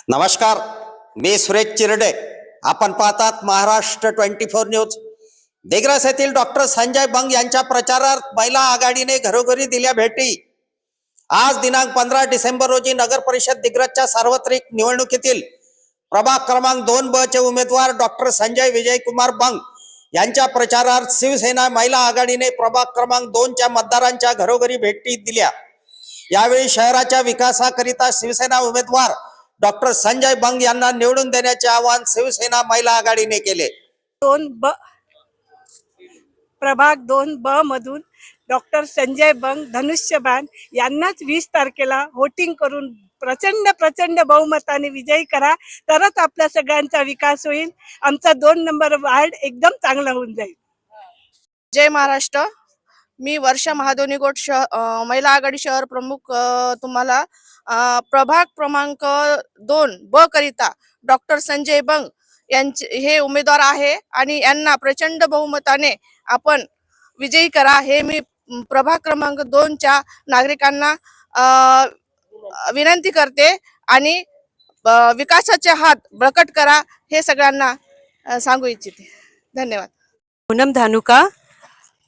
नमस्कार, मी सुरेश चिरडे. आपण पाहतात महाराष्ट्र 24 न्यूज. दिग्रस येथील डॉक्टर संजय बंग यांच्या प्रचारार्थ महिला आघाडीने घरोघरी दिल्या भेटी. आज दिनांक 15 डिसेंबर रोजी नगर परिषद दिग्रसच्या सार्वत्रिक निवडणुकीतील प्रभाग क्रमांक 2 चे उमेदवार डॉक्टर संजय विजयकुमार बंग यांच्या प्रचारार्थ शिवसेना महिला आघाडीने प्रभाग क्रमांक 2 च्या मतदारांच्या घरोघरी भेटी दिल्या. यावेळी शहराच्या विकासाकरिता शिवसेना उमेदवार डॉक्टर संजय बंग यांना निवडून देण्याचे आवाहन शिवसेना महिला आघाडीने केले. प्रभाग 2 मधून डॉक्टर संजय बंग धनुष्यबाण यांनाच 20 तारखेला वोटिंग करून प्रचंड बहुमताने विजयी करा, तरच आपल्या सगळ्यांचा विकास होईल. आमचा 2 नंबर वार्ड एकदम चांगला होऊन जाईल. जय महाराष्ट्र. मी वर्षा महाधोनी गोट महिला आघाडी शहर प्रमुख. तुम्हाला प्रभाग क्रमांक 2 करिता डॉक्टर संजय बंग यांचे हे उमेदवार आहे आणि यांना प्रचंड बहुमताने आपण विजयी करा हे मी प्रभाग क्रमांक 2 नागरिकांना विनंती करते आणि विकासाचे हात बळकट करा हे सगळ्यांना सांगू इच्छिते. धन्यवाद. पूनम धानुका.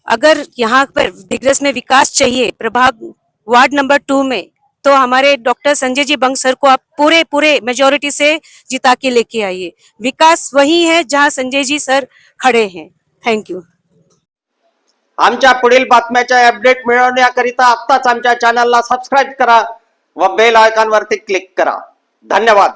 अगर यहाँ पर दिग्रस में विकास चाहिए प्रभाग वार्ड नंबर 2 में, तो हमारे डॉक्टर संजय जी बंग सर को आप पूरे मेजॉरिटी से जिता के लेके आइए. विकास वही है जहां संजय जी सर खड़े हैं. Thank you. आमच्या पुढील बातम्याचे अपडेट मिळवण्याकरिता आत्ताच आमच्या चॅनलला सबस्क्राइब करा व बेल आयकॉन वरती क्लिक करा. धन्यवाद.